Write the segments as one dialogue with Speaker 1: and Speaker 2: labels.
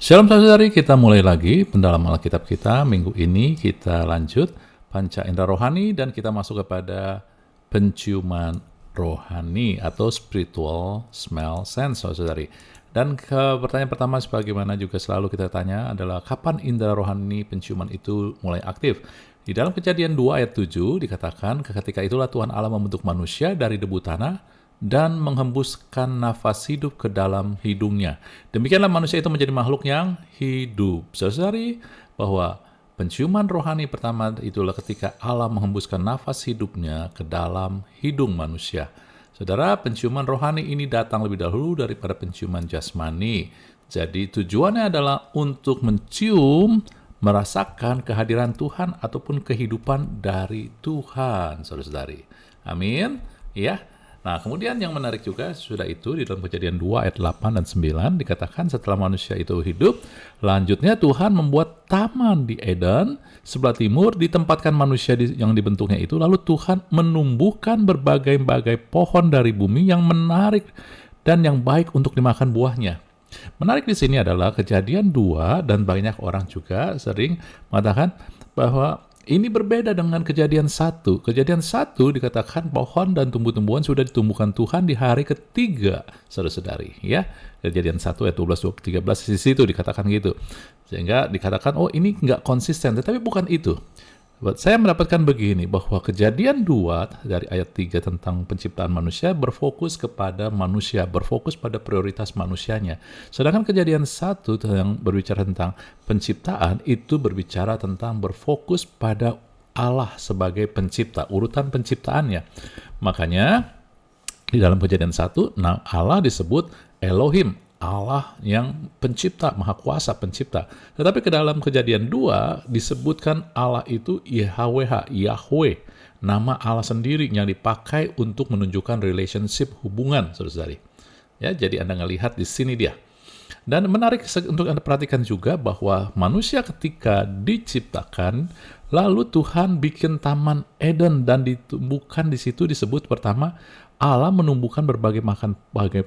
Speaker 1: Shalom saudari, kita mulai lagi pendalaman Alkitab kita. Minggu ini kita lanjut panca indera rohani dan kita masuk kepada penciuman rohani atau spiritual smell sense saudari. Dan pertanyaan pertama sebagaimana juga selalu kita tanya adalah kapan indera rohani penciuman itu mulai aktif? Di dalam Kejadian 2 ayat 7 dikatakan, ketika itulah Tuhan Allah membentuk manusia dari debu tanah dan menghembuskan nafas hidup ke dalam hidungnya. Demikianlah manusia itu menjadi makhluk yang hidup. Saudari, bahwa penciuman rohani pertama itulah ketika Allah menghembuskan nafas hidupnya ke dalam hidung manusia. Saudara, penciuman rohani ini datang lebih dahulu daripada penciuman jasmani. Jadi tujuannya adalah untuk mencium, merasakan kehadiran Tuhan ataupun kehidupan dari Tuhan, saudara-saudari. Amin. Ya. Nah, kemudian yang menarik juga sudah itu di dalam Kejadian 2 ayat 8 dan 9 dikatakan setelah manusia itu hidup, lanjutnya Tuhan membuat taman di Eden sebelah timur, ditempatkan manusia yang dibentuknya itu, lalu Tuhan menumbuhkan berbagai-bagai pohon dari bumi yang menarik dan yang baik untuk dimakan buahnya. Menarik di sini adalah Kejadian 2 dan banyak orang juga sering mengatakan bahwa ini berbeda dengan Kejadian 1. Kejadian 1 dikatakan pohon dan tumbuh-tumbuhan sudah ditumbuhkan Tuhan di hari ketiga, saudara-saudari. Ya, Kejadian 1 ayat 12, 13 di situ dikatakan gitu. Sehingga dikatakan, oh ini nggak konsisten, tetapi bukan itu. Saya mendapatkan begini, bahwa Kejadian 2 dari ayat 3 tentang penciptaan manusia berfokus kepada manusia, berfokus pada prioritas manusianya. Sedangkan Kejadian 1 yang berbicara tentang penciptaan itu berbicara tentang berfokus pada Allah sebagai pencipta, urutan penciptaannya. Makanya di dalam Kejadian 1, Allah disebut Elohim, Allah yang pencipta, maha kuasa pencipta. Tetapi ke dalam Kejadian 2 disebutkan Allah itu YHWH, Yahweh, nama Allah sendiri yang dipakai untuk menunjukkan relationship hubungan, saudara-saudari. Ya, jadi Anda ngelihat di sini dia. Dan menarik untuk Anda perhatikan juga bahwa manusia ketika diciptakan, lalu Tuhan bikin taman Eden dan ditumbuhkan di situ disebut pertama Allah menumbuhkan berbagai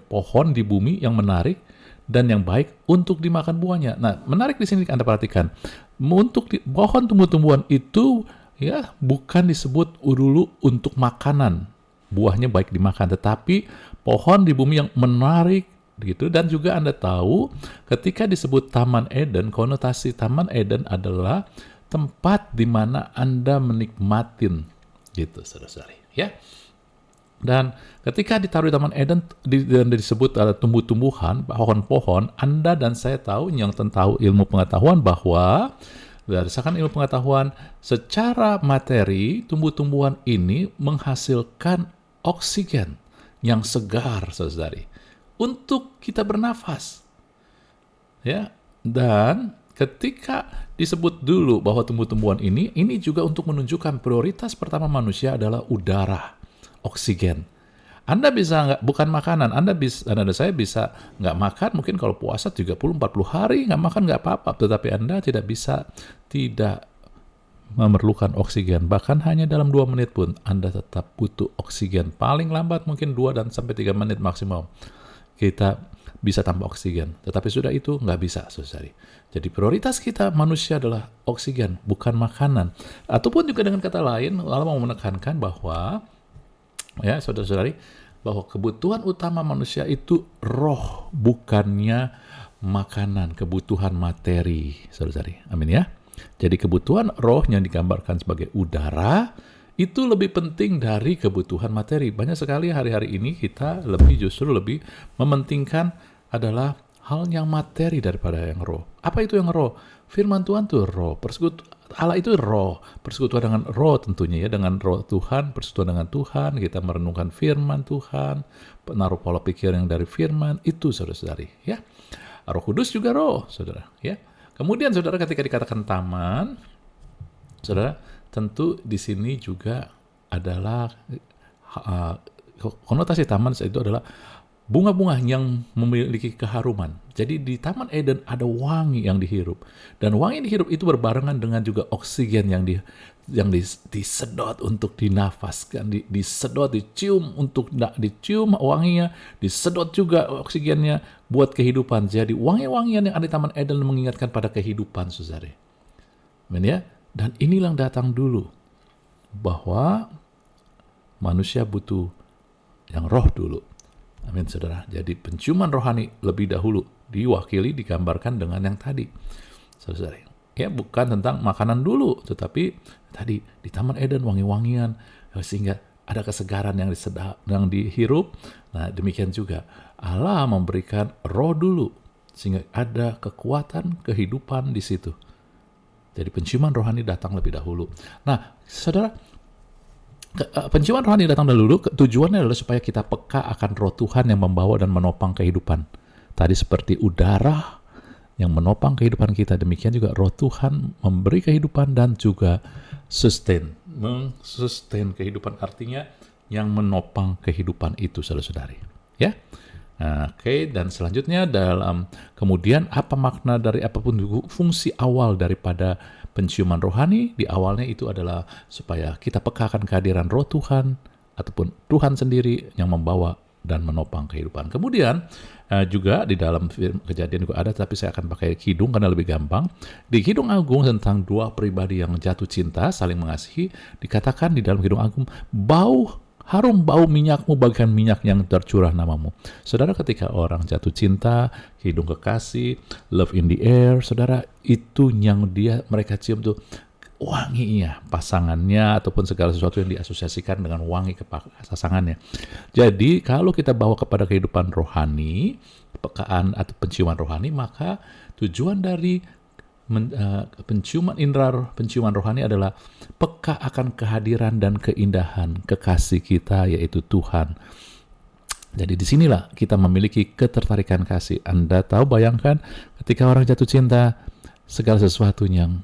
Speaker 1: pohon di bumi yang menarik dan yang baik untuk dimakan buahnya. Nah, menarik di sini Anda perhatikan, untuk pohon tumbuh-tumbuhan itu ya bukan disebut dulu untuk makanan, buahnya baik dimakan, tetapi pohon di bumi yang menarik gitu. Dan juga Anda tahu ketika disebut Taman Eden, konotasi Taman Eden adalah tempat di mana Anda menikmatin gitu, saudara-saudari, ya. Dan ketika ditaruh di Taman Eden dan disebut ada tumbuh-tumbuhan, pohon-pohon, Anda dan saya tahu yang tahu ilmu pengetahuan bahwa berdasarkan ilmu pengetahuan secara materi tumbuh-tumbuhan ini menghasilkan oksigen yang segar, saudari, untuk kita bernafas. Ya, dan ketika disebut dulu bahwa tumbuh-tumbuhan ini juga untuk menunjukkan prioritas pertama manusia adalah udara, oksigen. Anda bisa nggak, bukan makanan, Anda dan saya bisa nggak makan, mungkin kalau puasa 30-40 hari nggak makan nggak apa-apa, tetapi Anda tidak memerlukan oksigen. Bahkan hanya dalam 2 menit pun Anda tetap butuh oksigen. Paling lambat mungkin 2 dan sampai 3 menit maksimum kita bisa tambah oksigen. Tetapi sudah itu nggak bisa, saudari. Jadi prioritas kita manusia adalah oksigen, bukan makanan. Ataupun juga dengan kata lain, Allah mau menekankan bahwa ya, saudara-saudari, bahwa kebutuhan utama manusia itu roh, bukannya makanan, kebutuhan materi, saudara-saudari. Amin ya. Jadi kebutuhan roh yang digambarkan sebagai udara itu lebih penting dari kebutuhan materi. Banyak sekali hari-hari ini kita justru lebih mementingkan adalah hal yang materi daripada yang roh. Apa itu yang roh? Firman Tuhan itu roh, Allah itu roh, persekutuan dengan roh tentunya ya, dengan roh Tuhan, persekutuan dengan Tuhan, kita merenungkan firman Tuhan, menaruh pola pikir yang dari firman, itu saudara-saudari ya. Roh Kudus juga roh, saudara ya. Kemudian saudara ketika dikatakan taman, saudara, tentu di sini juga adalah konotasi taman itu adalah bunga-bunga yang memiliki keharuman. Jadi di Taman Eden ada wangi yang dihirup, dan wangi yang dihirup itu berbarengan dengan juga oksigen disedot untuk dinafaskan, disedot, dicium untuk dicium wanginya, disedot juga oksigennya buat kehidupan. Jadi wangi-wangian yang ada di Taman Eden mengingatkan pada kehidupan, saudara. Amin ya. Dan inilah yang datang dulu, bahwa manusia butuh yang roh dulu. Amin, saudara. Jadi penciuman rohani lebih dahulu digambarkan dengan yang tadi, saudara. Ya, bukan tentang makanan dulu, tetapi tadi di Taman Eden wangi-wangian, sehingga ada kesegaran yang dihirup. Nah, demikian juga Allah memberikan roh dulu, sehingga ada kekuatan kehidupan di situ. Jadi penciuman rohani datang lebih dahulu. Nah, saudara, penciuman rohani datang dahulu, tujuannya adalah supaya kita peka akan roh Tuhan yang membawa dan menopang kehidupan. Tadi seperti udara yang menopang kehidupan kita, demikian juga roh Tuhan memberi kehidupan dan juga sustain kehidupan, artinya yang menopang kehidupan itu, saudara-saudari. Ya. Oke, dan selanjutnya kemudian apa makna dari apapun fungsi awal daripada penciuman rohani? Di awalnya itu adalah supaya kita peka akan kehadiran roh Tuhan ataupun Tuhan sendiri yang membawa dan menopang kehidupan. Kemudian juga di dalam Kejadian juga ada, tapi saya akan pakai Kidung karena lebih gampang. Di Kidung Agung tentang dua pribadi yang jatuh cinta, saling mengasihi, dikatakan di dalam Kidung Agung, harum bau minyakmu bagaikan minyak yang tercurah namamu. Saudara, ketika orang jatuh cinta, hidung kekasih, love in the air, saudara, itu yang mereka cium tuh wanginya, pasangannya, ataupun segala sesuatu yang diasosiasikan dengan wangi pasangannya. Jadi, kalau kita bawa kepada kehidupan rohani, kepekaan atau penciuman rohani, maka tujuan dari penciuman rohani adalah peka akan kehadiran dan keindahan kekasih kita, yaitu Tuhan. Jadi disinilah kita memiliki ketertarikan kasih. Anda bayangkan ketika orang jatuh cinta, segala sesuatu yang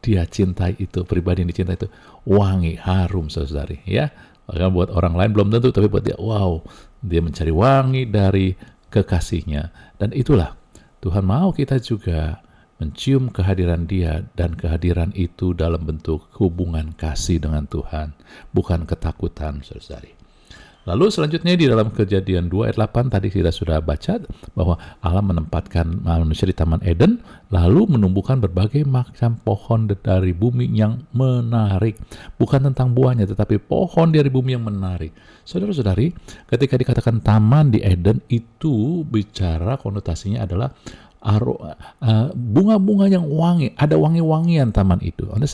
Speaker 1: dia cintai itu, pribadi yang dicintai itu wangi, harum, saudari. Ya, bahkan buat orang lain belum tentu, tapi buat dia, wow, dia mencari wangi dari kekasihnya. Dan itulah Tuhan mau kita juga mencium kehadiran Dia, dan kehadiran itu dalam bentuk hubungan kasih dengan Tuhan, bukan ketakutan, saudari. Lalu selanjutnya di dalam Kejadian 2 ayat 8 tadi kita sudah baca bahwa Allah menempatkan manusia di Taman Eden, lalu menumbuhkan berbagai macam pohon dari bumi yang menarik. Bukan tentang buahnya, tetapi pohon dari bumi yang menarik. Saudara-saudari, ketika dikatakan Taman di Eden, itu bicara konotasinya adalah bunga-bunga yang wangi, ada wangi-wangian taman itu. Anda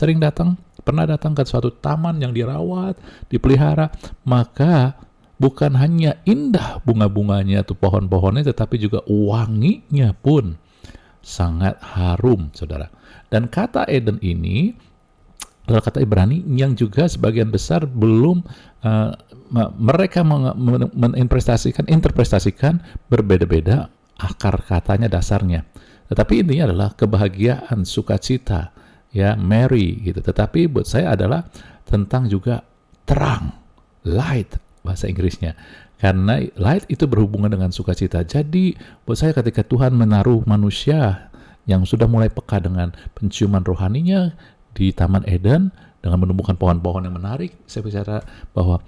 Speaker 1: pernah datang ke suatu taman yang dirawat, dipelihara, maka bukan hanya indah bunga-bunganya atau pohon-pohonnya, tetapi juga wanginya pun sangat harum, saudara. Dan kata Eden ini adalah kata Ibrani yang juga sebagian besar belum mereka interpretasikan berbeda-beda akar katanya, dasarnya. Tetapi intinya adalah kebahagiaan, sukacita, ya, merry gitu. Tetapi buat saya adalah tentang juga terang, light bahasa Inggrisnya. Karena light itu berhubungan dengan sukacita. Jadi buat saya ketika Tuhan menaruh manusia yang sudah mulai peka dengan penciuman rohaninya di Taman Eden dengan menumbuhkan pohon-pohon yang menarik, saya bicara bahwa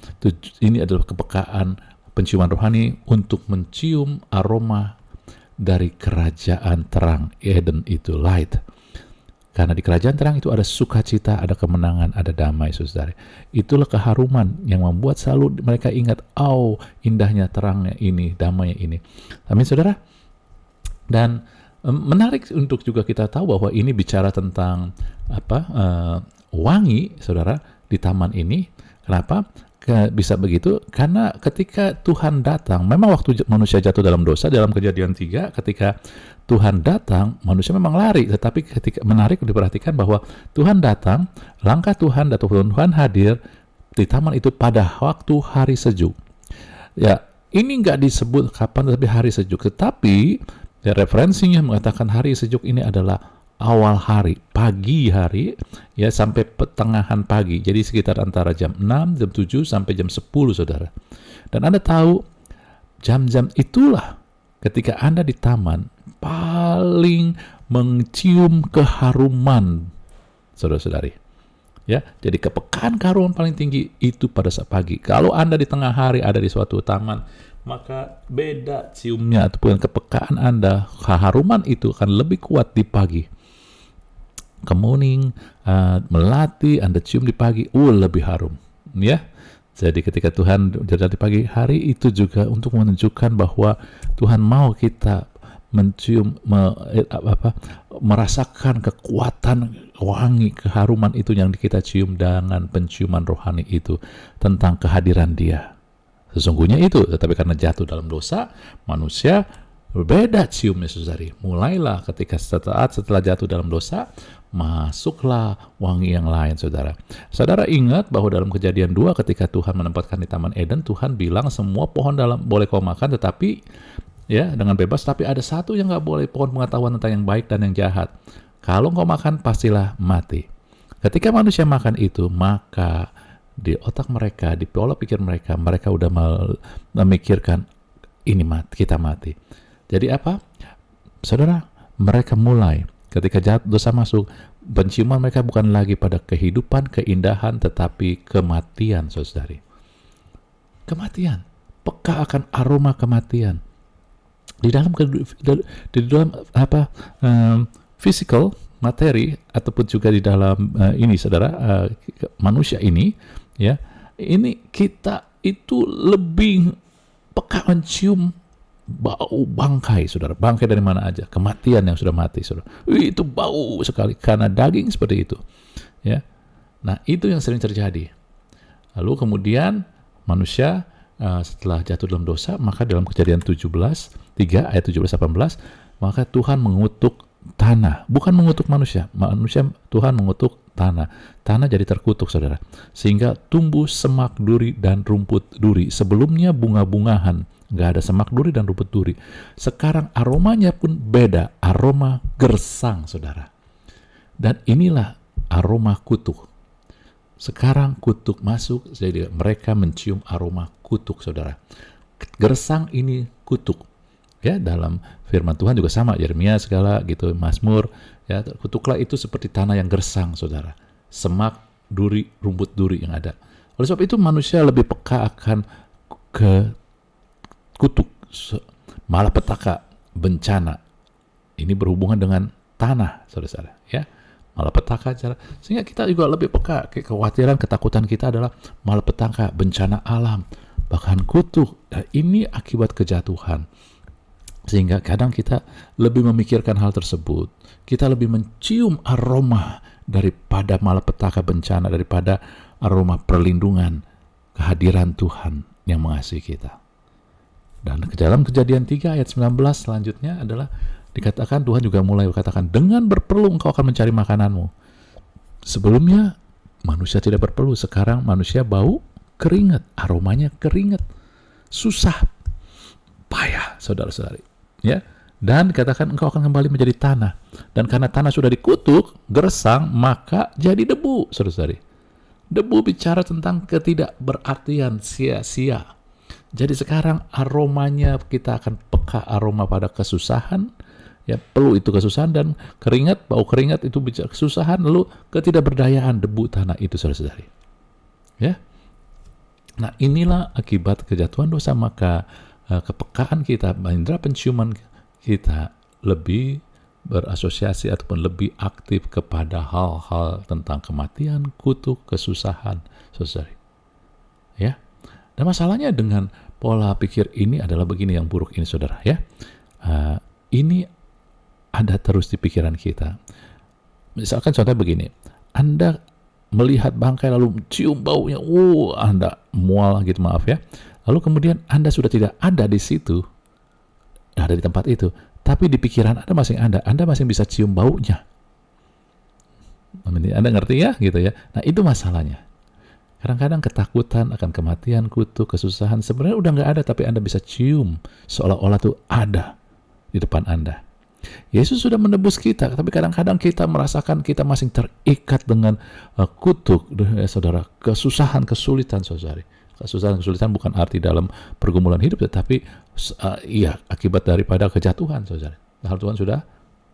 Speaker 1: ini adalah kepekaan penciuman rohani untuk mencium aroma dari kerajaan terang Eden itu, light. Karena di kerajaan terang itu ada sukacita, ada kemenangan, ada damai, saudara. Itulah keharuman yang membuat selalu mereka ingat, indahnya terangnya ini, damainya ini. Amin, saudara. Dan menarik untuk juga kita tahu bahwa ini bicara tentang wangi, saudara, di taman ini. Kenapa bisa begitu? Karena ketika Tuhan datang, memang waktu manusia jatuh dalam dosa, dalam Kejadian 3, ketika Tuhan datang, manusia memang lari. Tetapi ketika menarik diperhatikan bahwa Tuhan datang, langkah Tuhan hadir di taman itu pada waktu hari sejuk. Ya, ini nggak disebut kapan, tetapi hari sejuk. Tetapi ya, referensinya mengatakan hari sejuk ini adalah awal hari, pagi hari, ya, sampai pertengahan pagi. Jadi sekitar antara jam 6, jam 7 sampai jam 10, saudara. Dan Anda tahu Jam-jam itulah ketika Anda di taman paling mencium keharuman, saudara-saudari. Ya, jadi kepekaan keharuman paling tinggi itu pada saat pagi. Kalau Anda di tengah hari ada di suatu taman, maka beda ciumnya ataupun kepekaan Anda, keharuman itu akan lebih kuat di pagi. Kemuning, melati, Anda cium di pagi, lebih harum. Ya, jadi ketika Tuhan berjalan di pagi hari itu juga untuk menunjukkan bahwa Tuhan mau kita mencium, merasakan kekuatan wangi, keharuman itu yang kita cium dengan penciuman rohani itu tentang kehadiran Dia. Sesungguhnya itu, tetapi karena jatuh dalam dosa, manusia berbeda ciumnya, saudari. Mulailah ketika setelah jatuh dalam dosa, masuklah wangi yang lain, saudara. Saudara ingat bahwa dalam Kejadian 2 ketika Tuhan menempatkan di Taman Eden, Tuhan bilang semua pohon boleh kau makan, tetapi ya dengan bebas, tapi ada satu yang nggak boleh, pohon pengetahuan tentang yang baik dan yang jahat. Kalau kau makan, pastilah mati. Ketika manusia makan itu, maka di otak mereka, di pola pikir mereka, mereka udah memikirkan ini kita mati. Jadi apa? Saudara, mereka mulai ketika dosa masuk, penciuman mereka bukan lagi pada kehidupan, keindahan, tetapi kematian, saudari. Kematian, peka akan aroma kematian. Di dalam physical, materi, ataupun juga di dalam ini, saudara, manusia ini, ya, ini kita itu lebih peka mencium bau bangkai, saudara. Bangkai dari mana aja, kematian yang sudah mati, saudara. Itu bau sekali karena daging seperti itu, ya. Nah, itu yang sering terjadi. Lalu kemudian manusia setelah jatuh dalam dosa, maka dalam Kejadian 3 ayat 17-18, maka Tuhan mengutuk tanah, bukan mengutuk manusia. Tuhan mengutuk tanah. Tanah jadi terkutuk, saudara. Sehingga tumbuh semak duri dan rumput duri. Sebelumnya bunga-bungahan, nggak ada semak duri dan rumput duri. Sekarang aromanya pun beda, aroma gersang, saudara. Dan inilah aroma kutuk. Sekarang kutuk masuk, jadi mereka mencium aroma kutuk, saudara. Gersang ini kutuk. Ya, dalam firman Tuhan juga sama, Yeremia segala gitu, Mazmur, ya, kutuklah itu seperti tanah yang gersang, saudara. Semak duri, rumput duri yang ada. Oleh sebab itu manusia lebih peka akan ke kutuk, malapetaka, bencana. Ini berhubungan dengan tanah, saudara, ya. Malapetaka, sehingga kita juga lebih peka. Kekhawatiran, ketakutan kita adalah malapetaka, bencana alam, bahkan kutuk. Nah, ini akibat kejatuhan. Sehingga kadang kita lebih memikirkan hal tersebut. Kita lebih mencium aroma daripada malapetaka, bencana, daripada aroma perlindungan, kehadiran Tuhan yang mengasihi kita. Dan dalam Kejadian 3 ayat 19 selanjutnya adalah dikatakan, Tuhan juga mulai berkatakan, dengan berperlu engkau akan mencari makananmu. Sebelumnya manusia tidak berperlu, sekarang manusia bau keringat, aromanya keringat, susah, payah, saudara-saudari. Ya, dan dikatakan engkau akan kembali menjadi tanah. Dan karena tanah sudah dikutuk, gersang, maka jadi debu, saudara-saudari. Debu bicara tentang ketidakberartian, sia-sia. Jadi sekarang aromanya kita akan peka aroma pada kesusahan, ya, perlu itu kesusahan, dan keringat, bau keringat itu bicara kesusahan, lalu ketidakberdayaan, debu tanah itu, saudara-saudari. Ya. Nah, inilah akibat kejatuhan dosa, maka kepekaan kita, indera penciuman kita lebih berasosiasi ataupun lebih aktif kepada hal-hal tentang kematian, kutuk, kesusahan, saudari. Ya. Dan masalahnya dengan pola pikir ini adalah begini yang buruk ini, saudara, ya. Ini ada terus di pikiran kita. Misalkan contohnya begini, Anda melihat bangkai lalu cium baunya, Anda mual gitu, maaf ya. Lalu kemudian Anda sudah tidak ada di situ, ada di tempat itu, tapi di pikiran Anda masih bisa cium baunya. Anda ngerti ya, gitu ya. Nah, itu masalahnya. Kadang-kadang ketakutan akan kematian, kutuk, kesusahan sebenarnya udah nggak ada, tapi Anda bisa cium seolah-olah itu ada di depan Anda. Yesus sudah menebus kita, tapi kadang-kadang kita merasakan kita masih terikat dengan kutuk, saudara, kesusahan, kesulitan, saudari. Kesusahan-kesulitan bukan arti dalam pergumulan hidup, tetapi akibat daripada kejatuhan, saudara. Hal Tuhan sudah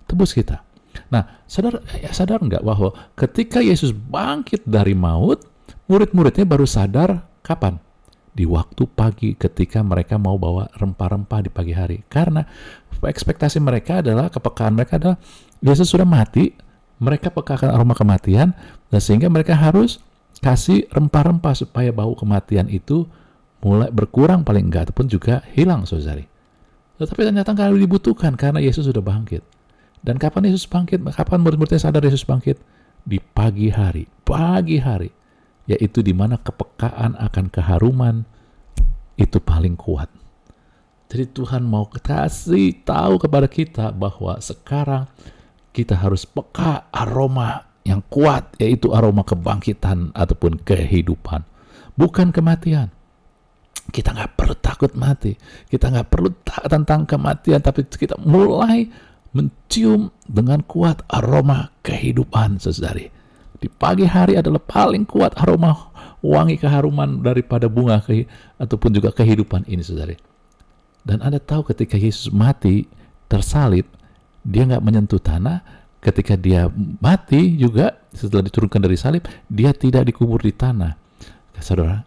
Speaker 1: tebus kita. Nah, sadar nggak bahwa ketika Yesus bangkit dari maut, murid-muridnya baru sadar kapan? Di waktu pagi ketika mereka mau bawa rempah-rempah di pagi hari. Karena ekspektasi mereka adalah, kepekaan mereka adalah Yesus sudah mati, mereka pekakan aroma kematian, dan sehingga mereka harus kasih rempah-rempah supaya bau kematian itu mulai berkurang paling enggak, ataupun juga hilang, saudari. Tetapi ternyata nggak dibutuhkan karena Yesus sudah bangkit. Dan kapan Yesus bangkit? Kapan murid-muridnya sadar Yesus bangkit? Di pagi hari. Yaitu di mana kepekaan akan keharuman itu paling kuat. Jadi Tuhan mau kasih tahu kepada kita bahwa sekarang kita harus peka aroma yang kuat, yaitu aroma kebangkitan ataupun kehidupan, bukan kematian. Kita nggak perlu takut mati, kita nggak perlu tentang kematian, tapi kita mulai mencium dengan kuat aroma kehidupan, saudari. Di pagi hari adalah paling kuat aroma wangi keharuman daripada bunga ataupun juga kehidupan ini, saudari. Dan Anda tahu ketika Yesus mati, tersalib, dia nggak menyentuh tanah. Ketika dia mati juga, setelah diturunkan dari salib, dia tidak dikubur di tanah. Saudara,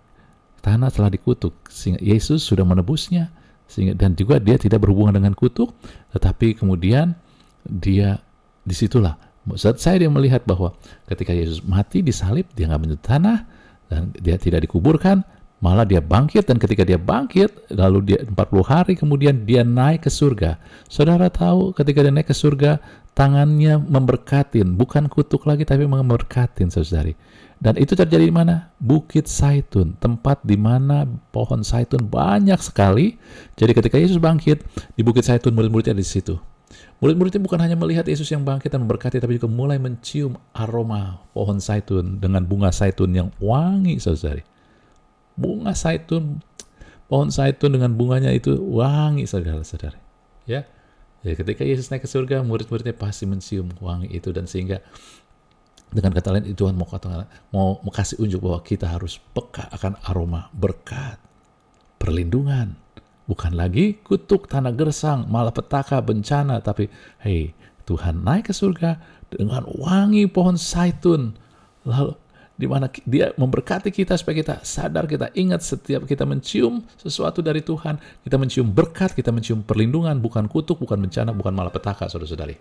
Speaker 1: tanah telah dikutuk, sehingga Yesus sudah menebusnya, dan juga dia tidak berhubungan dengan kutuk, tetapi kemudian dia disitulah. Saat saya dia melihat bahwa ketika Yesus mati di salib, dia nggak menyentuh tanah, dan dia tidak dikuburkan, malah dia bangkit, dan ketika dia bangkit, lalu dia 40 hari kemudian dia naik ke surga. Saudara tahu ketika dia naik ke surga, tangannya memberkatin, bukan kutuk lagi tapi memberkatin, saudari. Dan itu terjadi di mana? Bukit Zaitun, tempat di mana pohon zaitun banyak sekali. Jadi ketika Yesus bangkit di Bukit Zaitun, murid-muridnya di situ. Murid-muridnya bukan hanya melihat Yesus yang bangkit dan memberkati, tapi juga mulai mencium aroma pohon zaitun dengan bunga zaitun yang wangi, saudari. Bunga zaitun, pohon zaitun dengan bunganya itu wangi, saudara-saudari. Ya. Jadi ketika Yesus naik ke surga, murid-muridnya pasti mencium wangi itu, dan sehingga dengan kata lain Tuhan mau kasih unjuk bahwa kita harus peka akan aroma berkat, perlindungan, bukan lagi kutuk, tanah gersang, malapetaka, bencana, tapi hey, Tuhan naik ke surga dengan wangi pohon zaitun, lalu di mana dia memberkati kita supaya kita sadar, kita ingat setiap kita mencium sesuatu dari Tuhan, kita mencium berkat, kita mencium perlindungan, bukan kutuk, bukan bencana, bukan malapetaka, saudara-saudari.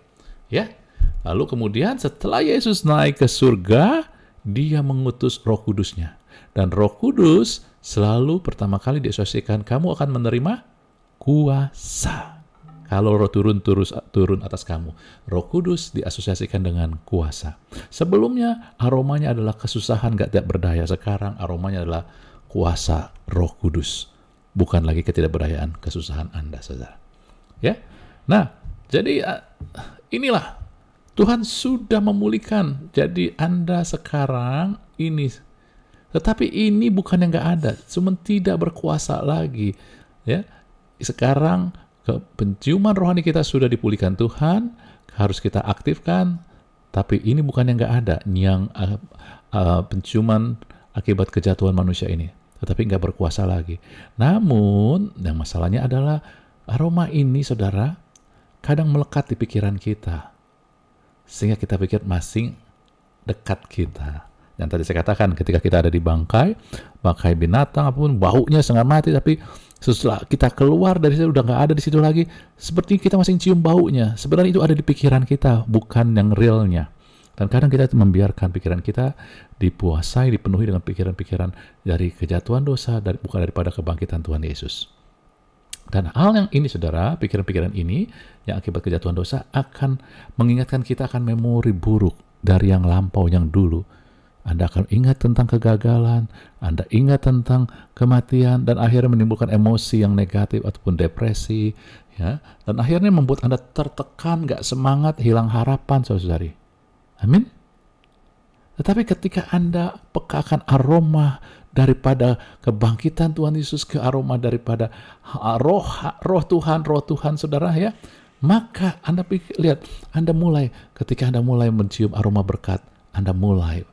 Speaker 1: Ya. Lalu kemudian setelah Yesus naik ke surga, dia mengutus Roh Kudusnya. Dan Roh Kudus selalu pertama kali diasosiasikan, kamu akan menerima kuasa. Kalau Roh turun atas kamu. Roh Kudus diasosiasikan dengan kuasa. Sebelumnya aromanya adalah kesusahan, gak berdaya. Sekarang aromanya adalah kuasa Roh Kudus. Bukan lagi ketidakberdayaan, kesusahan Anda, saudara. Ya. Nah, jadi inilah Tuhan sudah memulihkan. Jadi Anda sekarang ini, tetapi ini bukan yang gak ada, cuma tidak berkuasa lagi. Ya, sekarang penciuman rohani kita sudah dipulihkan Tuhan, harus kita aktifkan. Tapi ini bukan yang gak ada, yang penciuman akibat kejatuhan manusia ini, tetapi gak berkuasa lagi. Namun yang masalahnya adalah aroma ini, saudara, kadang melekat di pikiran kita, sehingga kita pikir masing dekat kita. Yang tadi saya katakan, ketika kita ada di bangkai binatang apapun, baunya setengah mati, tapi setelah kita keluar dari situ udah nggak ada di situ lagi, seperti kita masih cium baunya. Sebenarnya itu ada di pikiran kita, bukan yang realnya. Dan kadang kita membiarkan pikiran kita dipuasai, dipenuhi dengan pikiran-pikiran dari kejatuhan dosa, bukan daripada kebangkitan Tuhan Yesus. Dan hal yang ini, saudara, pikiran-pikiran ini yang akibat kejatuhan dosa akan mengingatkan kita akan memori buruk dari yang lampau, yang dulu. Anda akan ingat tentang kegagalan, Anda ingat tentang kematian, dan akhirnya menimbulkan emosi yang negatif ataupun depresi, ya. Dan akhirnya membuat Anda tertekan, gak semangat, hilang harapan, saudari. Amin. Tetapi ketika Anda pekakan aroma daripada kebangkitan Tuhan Yesus ke aroma daripada roh Tuhan, saudara, ya, maka Anda lihat, Anda mulai, ketika Anda mulai mencium aroma berkat, Anda mulai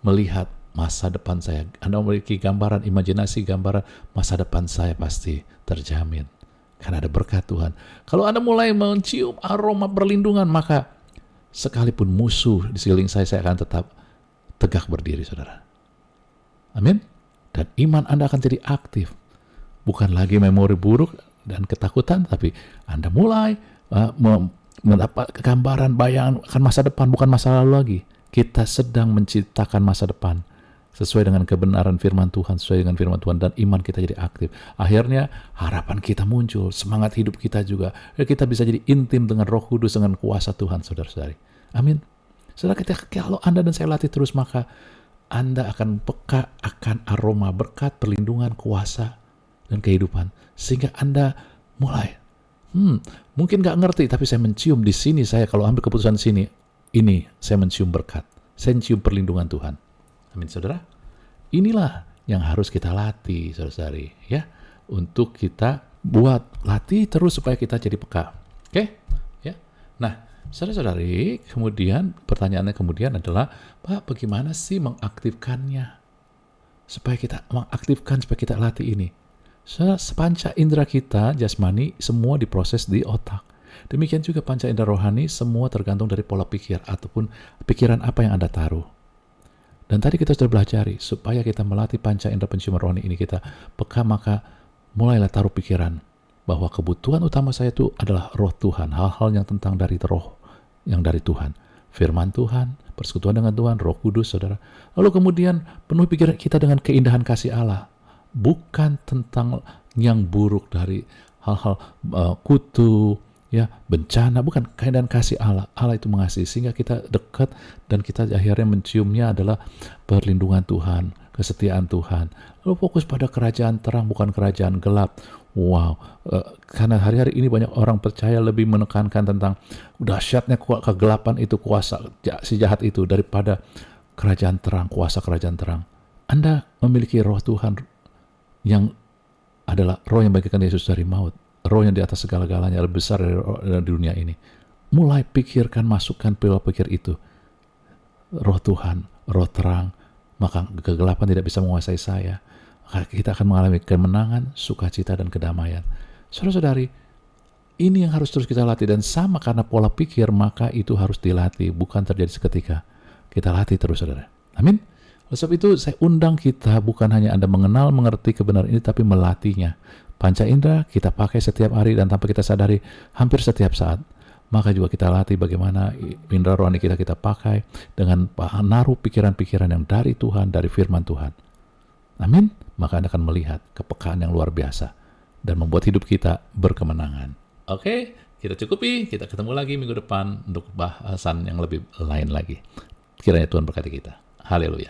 Speaker 1: melihat masa depan saya. Anda memiliki gambaran, imajinasi, gambaran masa depan saya pasti terjamin. Karena ada berkat Tuhan. Kalau Anda mulai mencium aroma perlindungan, maka sekalipun musuh di sekeliling saya akan tetap tegak berdiri, saudara. Amin. Dan iman Anda akan jadi aktif. Bukan lagi memori buruk dan ketakutan, tapi Anda mulai mendapat gambaran, bayangan akan masa depan, bukan masa lalu lagi. Kita sedang menciptakan masa depan sesuai dengan kebenaran firman Tuhan, sesuai dengan firman Tuhan, dan iman kita jadi aktif. Akhirnya harapan kita muncul, semangat hidup kita juga. Kita bisa jadi intim dengan Roh Kudus, dengan kuasa Tuhan, saudara-saudari. Amin. Saudara, kalau Anda dan saya latih terus, maka Anda akan peka akan aroma berkat, perlindungan, kuasa, dan kehidupan. Sehingga Anda mulai, mungkin gak ngerti, tapi saya mencium di sini, saya kalau ambil keputusan sini, ini saya mencium berkat, saya mencium perlindungan Tuhan. Amin, saudara. Inilah yang harus kita latih, saudara-saudari, ya, untuk kita buat latih terus supaya kita jadi peka. Oke? Ya. Nah, saudara-saudari, kemudian pertanyaannya kemudian adalah, Pak, bagaimana sih mengaktifkannya? Supaya kita mengaktifkan, supaya kita latih ini. Sepanca indera kita, jasmani, semua diproses di otak. Demikian juga panca indera rohani, semua tergantung dari pola pikir ataupun pikiran apa yang Anda taruh. Dan tadi kita sudah belajar, supaya kita melatih panca indera penciuman rohani ini kita peka, maka mulailah taruh pikiran bahwa kebutuhan utama saya itu adalah roh Tuhan, hal-hal yang tentang dari roh, yang dari Tuhan, firman Tuhan, persekutuan dengan Tuhan, Roh Kudus, saudara. Lalu kemudian penuhi pikiran kita dengan keindahan kasih Allah, bukan tentang yang buruk dari hal-hal kutu, ya, bencana, bukan. Keindahan kasih Allah. Allah itu mengasihi sehingga kita dekat dan kita akhirnya menciumnya adalah perlindungan Tuhan, kesetiaan Tuhan. Lalu fokus pada kerajaan terang, bukan kerajaan gelap. Wow, karena hari-hari ini banyak orang percaya lebih menekankan tentang dahsyatnya kegelapan itu, kuasa si jahat itu, daripada kerajaan terang, kuasa kerajaan terang. Anda memiliki roh Tuhan yang adalah roh yang bagikan Yesus dari maut, roh yang di atas segala-galanya, lebih besar dari dunia ini. Mulai pikirkan, masukkan pola pikir itu. Roh Tuhan, roh terang, maka kegelapan tidak bisa menguasai saya. Maka kita akan mengalami kemenangan, sukacita, dan kedamaian. Saudara-saudari, ini yang harus terus kita latih. Dan sama karena pola pikir, maka itu harus dilatih, bukan terjadi seketika. Kita latih terus, saudara. Amin. Oleh sebab itu, saya undang kita bukan hanya Anda mengenal, mengerti kebenaran ini, tapi melatihnya. Panca indera kita pakai setiap hari dan tanpa kita sadari hampir setiap saat. Maka juga kita latih bagaimana indera rohani kita pakai dengan menaruh pikiran-pikiran yang dari Tuhan, dari firman Tuhan. Amin. Maka Anda akan melihat kepekaan yang luar biasa dan membuat hidup kita berkemenangan. Oke, kita cukupi. Kita ketemu lagi minggu depan untuk bahasan yang lebih lain lagi. Kiranya Tuhan berkati kita. Haleluya.